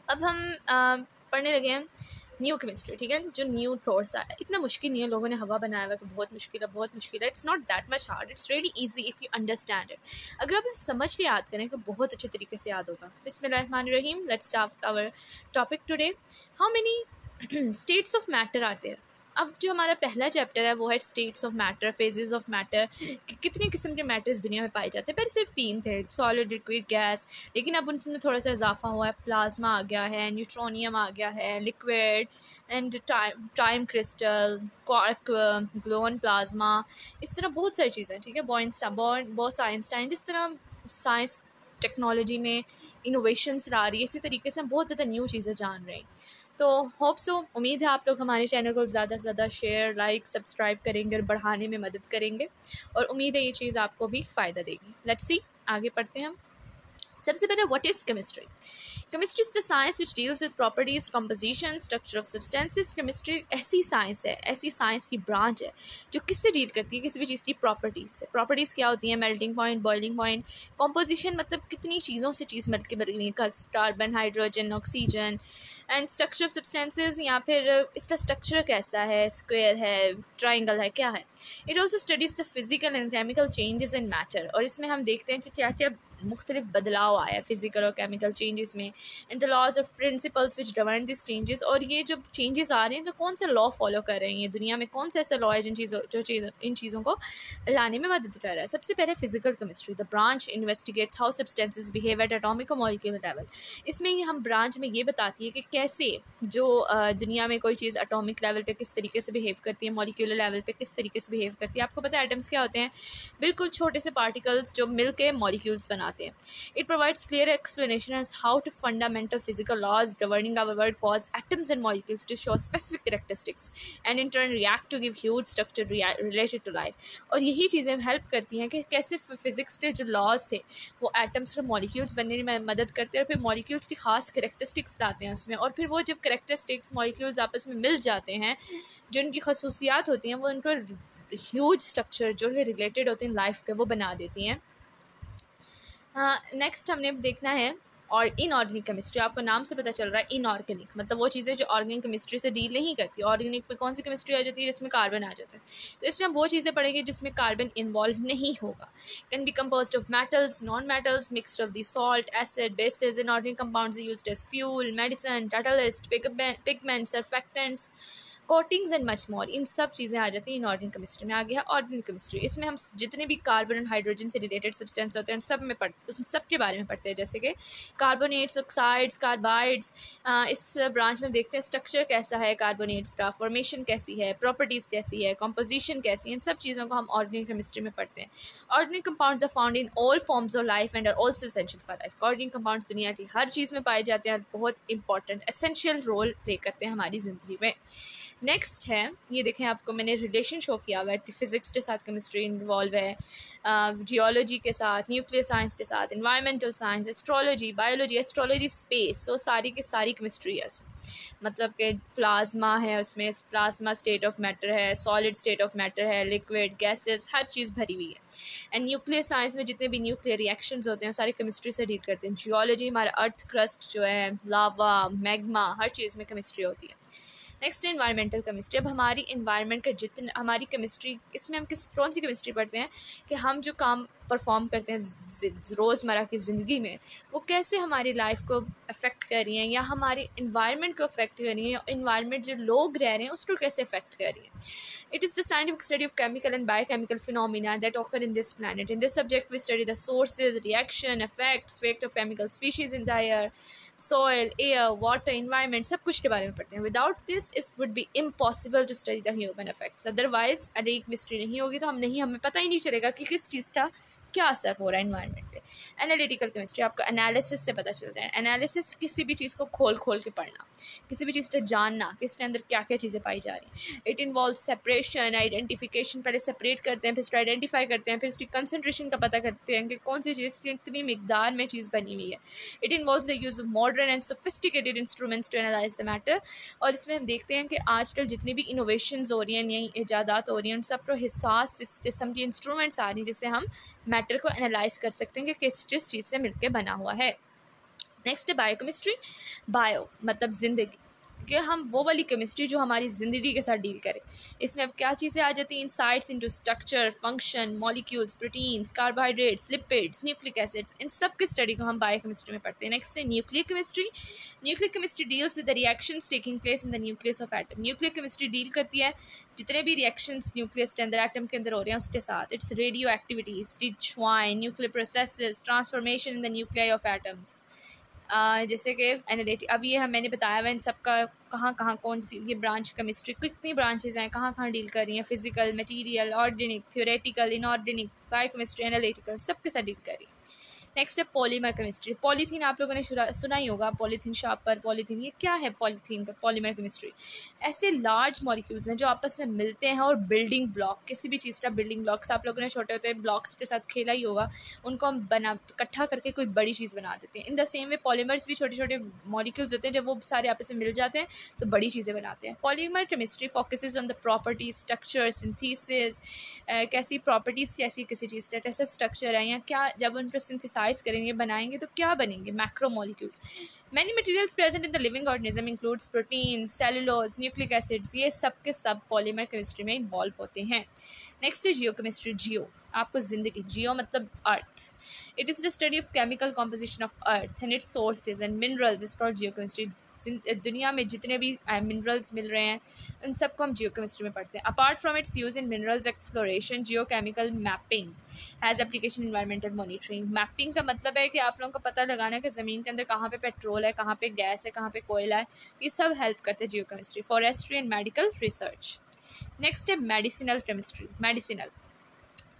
अब हम पढ़ने लगे हैं न्यू केमिस्ट्री, ठीक है, जो न्यू थॉट्स आया। इतना मुश्किल नहीं है, लोगों ने हवा बनाया हुआ है कि बहुत मुश्किल है, बहुत मुश्किल है। It's not that much hard, it's really easy if you understand it. अगर आप इसे समझ के याद करें तो बहुत अच्छे तरीके से याद होगा। बिस्मिल्लाहिर्रहमानिर्रहीम, let's start our topic today. How many states of matter are there. अब जो हमारा पहला चैप्टर है वो है states of matter, phases of matter, कि कितने किस्म के मैटर्स दुनिया में पाए जाते हैं। पहले सिर्फ 3 थे, सॉलिड, लिक्विड, गैस, लेकिन अब उनमें थोड़ा सा इजाफा हुआ है। प्लाज्मा आ गया है, न्यूट्रोनियम आ गया है, liquid and time crystal, quark, gluon plasma, इस तरह बहुत सारी चीज़ें, ठीक है। बॉस आइंस्टाइन, जिस तरह साइंस टेक्नोलॉजी में इनोवेशंस ला रही है, इसी तरीके से हम बहुत ज़्यादा न्यू चीज़ें जान रहे हैं। तो होप सो, उम्मीद है आप लोग हमारे चैनल को ज़्यादा से ज़्यादा शेयर, लाइक, सब्सक्राइब करेंगे और बढ़ाने में मदद करेंगे, और उम्मीद है ये चीज़ आपको भी फ़ायदा देगी। लेट्स सी, आगे पढ़ते हैं हम। सबसे पहले, what is chemistry? Chemistry is the science which deals with properties, composition, structure of substances. Chemistry ऐसी साइंस है, ऐसी साइंस की ब्रांच है जो किससे डील करती है? किसी भी चीज़ की प्रॉपर्टीज से। प्रॉपर्टीज़ क्या होती हैं? Melting point, boiling point. Composition मतलब कितनी चीज़ों से चीज़ मिल के बनी हुई है, carbon, hydrogen, oxygen. And structure of substances, या फिर इसका स्ट्रक्चर कैसा है, स्क्वायर है, ट्राइंगल है, क्या है। It also studies the physical and chemical changes in matter, और इसमें हम देखते हैं कि क्या क्या मुख्तलिफ बदलाव आया फिजिकल और केमिकल चेंजेस में, and the laws of principles which govern this changes. और ये जब चेंजेस आ रहे हैं तो कौन सा लॉ फॉलो कर रहे हैं, ये दुनिया में कौन सा ऐसा लॉ है इन चीज़ों को लाने में मदद कर रहा है। सबसे पहले physical chemistry, the branch investigates how substances behave at atomic और मॉलिक्यूलर लेवल। इसमें ये हम ब्रांच में ये बताती है कि कैसे जो दुनिया में कोई चीज़ एटॉमिक लेवल पे किस तरीके से बिहेव करती है, मॉलिक्यूलर लेवल पे किस तरीके से बिहेव करती है। आपको पता है एटम्स क्या होते हैं? बिल्कुल छोटे से पार्टिकल्स जो मिल के मॉलिक्यूल्स बनाते हैं। It provides clear explanation as how to fundamental physical laws governing our world cause atoms and molecules to show specific characteristics and in turn react to give huge structure related to life. और यही चीज़ें help करती हैं कि कैसे physics के जो laws थे वो एटम्स और मॉलिक्यूल्स बनने में मदद करते हैं, और फिर मॉलिक्यूल्स की खास करेक्टरिस्टिक्स लाते हैं उसमें, और फिर वो जब करेक्टरिस्टिक्स मॉलिक्यूल्स आपस में मिल जाते हैं, जो उनकी खसूसियात होती हैं वो उनको ह्यूज स्ट्रक्चर जो है रिलेटेड होते हैं लाइफ के, वो बना देती हैं। नेक्स्ट हमने देखना है और इनऑर्गेनिक केमिस्ट्री। आपको नाम से पता चल रहा है इनऑर्गेनिक, मतलब वो चीज़ें जो ऑर्गेनिक केमिस्ट्री से डील नहीं करती। ऑर्गेनिक में कौन सी केमिस्ट्री आ जाती है? जिसमें कार्बन आ जाता है। तो इसमें हम वो चीज़ें पढ़ेंगे जिसमें कार्बन इन्वॉल्व नहीं होगा। Can be composed of metals, non metals, mixture of the salt, acid, bases. Inorganic compounds used as fuel, medicine, catalyst, pigment, surfactants, coatings and much more. इन सब चीज़ें आ जाती हैं इनऑर्गेनिक केमिस्ट्री में। आ गया ऑर्गेनिक केमिस्ट्री, इसमें हम जितने भी कार्बन और हाइड्रोजन से रिलेटेड सब्सटेंस होते हैं उन सब के बारे में पढ़ते हैं, जैसे कि कार्बोनेट्स, ऑक्साइड्स, कार्बाइड्स। इस ब्रांच में देखते हैं स्ट्रक्चर कैसा है कार्बोनेट्स का, फॉर्मेशन कैसी है, प्रॉपर्टीज़ कैसी है, कंपोजिशन कैसी है। इन सब चीज़ों को हम ऑर्गेनिक केमिस्ट्री में पढ़ते हैं। Organic compounds are found in all forms of life and are also essential for life. Organic compounds दुनिया की हर चीज़ में पाए जाते हैं और बहुत इंपॉर्टेंट एसेंशियल रोल प्ले करते हैं हमारी ज़िंदगी में। नेक्स्ट है, ये देखें, आपको मैंने रिलेशन शो किया हुआ है, फिजिक्स के साथ केमिस्ट्री इन्वॉल्व है, जियोलॉजी के साथ, न्यूक्लियर साइंस के साथ, environmental science, astrology, biology, astrology, space. So सारी की सारी केमिस्ट्री है उसमें। मतलब कि प्लाज्मा है उसमें, प्लाज्मा स्टेट ऑफ मैटर है, सॉलिड स्टेट ऑफ मैटर है, लिक्विड, गैसेस, हर चीज़ भरी हुई है। एंड न्यूक्लियर साइंस में जितने भी न्यूक्लियर रिएक्शंस होते हैं सारी केमिस्ट्री से डील करते हैं। जियोलॉजी हमारा अर्थ क्रस्ट जो है, लावा, मैग्मा, हर चीज़ में केमिस्ट्री होती है। Next environmental chemistry. अब हमारी इन्वायरमेंट का जितने हमारी केमिस्ट्री, इसमें हम कौन सी केमिस्ट्री पढ़ते हैं कि हम जो काम परफॉर्म करते हैं रोज़मर्रा की ज़िंदगी में वो कैसे हमारी लाइफ को अफेक्ट कर रही हैं, या हमारे इन्वायरमेंट को अफेक्ट कर रही हैं, या इन्वायरमेंट जो लोग रह रहे हैं उसको कैसे अफेक्ट कर रही है। It is the scientific study of chemical and biochemical phenomena that occur in this planet. In this subject, we study the sources, reaction, effects, effect of chemical species in the air, soil, air, water, environment, सब कुछ के बारे में पढ़ते हैं। Without this, it would be impossible to study the human effects. Otherwise, अगर एक mystery नहीं होगी तो हमें पता ही नहीं चलेगा कि किस चीज़ का क्या असर हो रहा है इन्वायरमेंट पे। एनालिटिकल केमिस्ट्री आपका एनालिसिस से पता चलता है। एनालिसिस किसी भी चीज़ को खोल खोल के पढ़ना, किसी भी चीज़ को जानना कि इसके अंदर क्या क्या चीज़ें पाई जा रही हैं। It involve separation, identification. पहले सेपरेट करते हैं, फिर उसको आइडेंटिफाई करते हैं, फिर उसकी कंसनट्रेशन का पता करते हैं कि कौन सी चीज़ की कितनी मिकदार में चीज़ बनी हुई है। It involves the use of modern and sophisticated instruments to analyse the matter. और इसमें हम देखते हैं कि आजकल जितनी भी इनोवेशंस हो रही हैं, नई ईजादात हो रही हैं, उन सब को हिसास इस किस्म की इंस्ट्रूमेंट्स आ रही हैं जिससे हम मैटर को एनालाइज कर सकते हैं कि किस चीज़ से मिलकर बना हुआ है। नेक्स्ट है बायोकेमिस्ट्री। बायो मतलब ज़िंदगी, कि हम वो वाली केमिस्ट्री जो हमारी ज़िंदगी के साथ डील करे। इसमें अब क्या चीज़ें आ जाती हैं, insights into structure, function, molecules, proteins, carbohydrates, lipids, nucleic acids, इन सब की स्टडी को हम बायोकेमिस्ट्री में पढ़ते हैं। नेक्स्ट है nuclear chemistry. Nuclear chemistry deals with the reactions taking place in the nucleus of atom. Nuclear chemistry deal करती है जितने भी रिएक्शंस न्यूक्लियस के अंदर, एटम के अंदर हो रहे हैं उसके साथ। इट्स रेडियो एक्टिविटीज, डिच्वाइन, nuclear processes, transformation in the nuclei of atoms. जैसे कि एनालिटिक, अब ये मैंने बताया हुआ इन सब का कहाँ कहाँ कौन सी ये ब्रांच केमिस्ट्री कितनी ब्रांचेज हैं, कहाँ कहाँ डील कर रही हैं, physical, material, organic, theoretical, inorganic, biochemistry, analytical, सबके साथ डील कर रही है। नेक्स्ट है पॉलीमर केमिस्ट्री। पॉलीथीन आप लोगों ने सुना ही होगा, पॉलीथीन शार्पर, पॉलीथीन, ये क्या है पॉलीथीन का? पॉलीमर केमिस्ट्री ऐसे लार्ज मॉलिक्यूल्स हैं जो आपस में मिलते हैं और बिल्डिंग ब्लॉक, किसी भी चीज़ का बिल्डिंग ब्लॉक्स, आप लोगों ने छोटे होते ब्लॉक्स के साथ खेला ही होगा, उनको हम इकट्ठा करके कोई बड़ी चीज़ बना देते हैं। In the same way polymers भी छोटे छोटे मॉलिक्यूल्स होते हैं, जब वो सारे आपस में मिल जाते हैं तो बड़ी चीज़ें बनाते हैं। Polymer chemistry focuses on the properties, structure, synthesis, कैसी प्रॉपर्टीज़ कैसी किसी चीज़ का कैसा स्ट्रक्चर है, या क्या जब उनको सिंथेसाइज करेंगे, बनाएंगे तो क्या बनेंगे, macromolecules. Many materials present in the living organism includes protein, cellulose, nucleic acids, ये सब के सब पॉलीमर केमिस्ट्री में इन्वॉल्व होते हैं। नेक्स्ट है जियो केमिस्ट्री। जियो आपको जिंदगी, जियो मतलब earth. It is the study of chemical composition of earth and its sources and minerals is called geochemistry. दुनिया में जितने भी मिनरल्स मिल रहे हैं उन सबको हम जियो केमिस्ट्री में पढ़ते हैं। Apart from its use in minerals exploration, Jio chemical mapping has application environmental monitoring. Mapping का मतलब है कि आप लोगों को पता लगाना है कि ज़मीन के अंदर कहाँ पे पेट्रोल है, कहाँ पे गैस है, कहाँ पे कोयला है, ये सब हेल्प करते हैं geochemistry. Forestry and medical research. Next है मेडिसिनल केमिस्ट्री। मेडिसिनल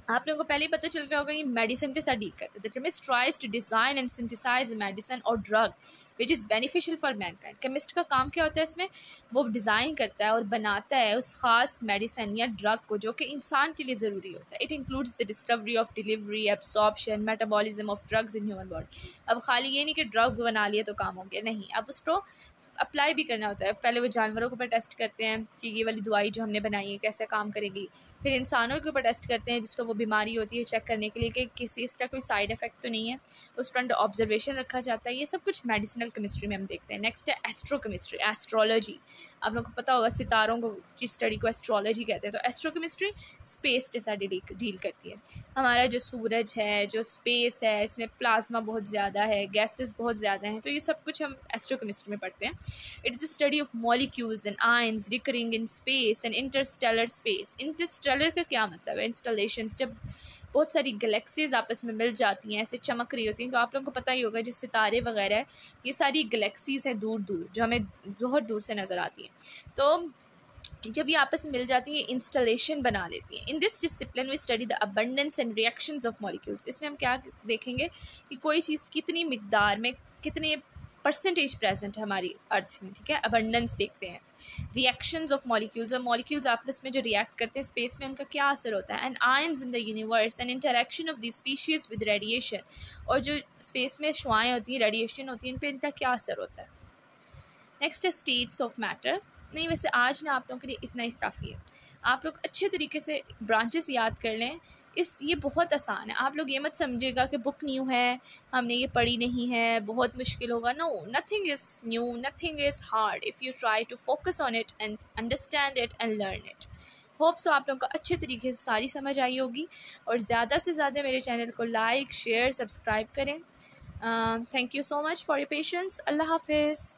आप लोगों को पहले ही पता चल गया होगा, ये मेडिसिन के साथ डील करते हैं। The chemist tries to design and synthesise medicine और drug which is beneficial for mankind. Chemist का काम क्या होता है इसमें, वो डिज़ाइन करता है और बनाता है उस खास मेडिसिन या ड्रग को जो कि इंसान के लिए ज़रूरी होता है। It includes the discovery of delivery, absorption, metabolism of drugs in human body. अब खाली ये नहीं कि ड्रग बना लिए तो काम हो गया, नहीं, अब उसको अप्लाई भी करना होता है। पहले वो जानवरों के ऊपर टेस्ट करते हैं कि ये वाली दवाई जो हमने बनाई है कैसे काम करेगी, फिर इंसानों के ऊपर टेस्ट करते हैं जिसको वो बीमारी होती है, चेक करने के लिए कि किसी इसका कोई साइड इफेक्ट तो नहीं है, उस पर अंडर ऑब्जर्वेशन रखा जाता है। ये सब कुछ मेडिसिनल केमिस्ट्री में हम देखते हैं। नेक्स्ट है एस्ट्रो केमिस्ट्री। एस्ट्रोलॉजी आप लोगों को पता होगा, सितारों को की स्टडी को एस्ट्रोलॉजी कहते हैं। तो एस्ट्रो केमिस्ट्री स्पेस के साथ डील करती है। हमारा जो सूरज है, जो स्पेस है, इसमें प्लाज्मा बहुत ज़्यादा है, गैसेस बहुत ज़्यादा हैं, तो ये सब कुछ हम एस्ट्रो केमिस्ट्री में पढ़ते हैं। It is a study of molecules and ions recurring in space and interstellar space. Interstellar का क्या मतलब है? Installations, जब बहुत सारी गैलेक्सीज आपस में मिल जाती हैं, ऐसे चमक रही होती हैं, तो आप लोगों को पता ही होगा जो सितारे वगैरह है, ये सारी गैलेक्सीज हैं दूर दूर, जो हमें बहुत दूर से नज़र आती हैं। तो जब ये आपस में मिल जाती है, इंस्टॉलेशन बना लेती है। In this discipline we study the abundance and reactions of molecules. इसमें हम क्या देखेंगे कि कोई चीज़ कितनी मिकदार में, कितने परसेंटेज प्रेजेंट है हमारी अर्थ में, ठीक है, अबंडेंस देखते हैं। रिएक्शंस ऑफ मॉलिक्यूल्स, और मॉलिक्यूल्स आपस में जो रिएक्ट करते हैं स्पेस में, उनका क्या असर होता है। And ions in the universe and interaction of the species with radiation, और जो स्पेस में शुआएँ होती हैं, रेडिएशन होती है, इन पर इनका क्या असर होता है। नेक्स्ट है स्टेट्स ऑफ मैटर। नहीं, वैसे आज ना आप लोगों के लिए इतना ही काफ़ी है। आप लोग अच्छे तरीके से ब्रांचेस याद कर लें। ये बहुत आसान है। आप लोग ये मत समझिएगा कि बुक न्यू है, हमने ये पढ़ी नहीं है, बहुत मुश्किल होगा। No, nothing is new, nothing is hard if you try to focus on it and understand it and learn it. Hope so आप लोगों को अच्छे तरीके से सारी समझ आई होगी, और ज़्यादा से ज़्यादा मेरे चैनल को लाइक, शेयर, सब्सक्राइब करें। Thank you so much for your patience. अल्लाह हाफिज़।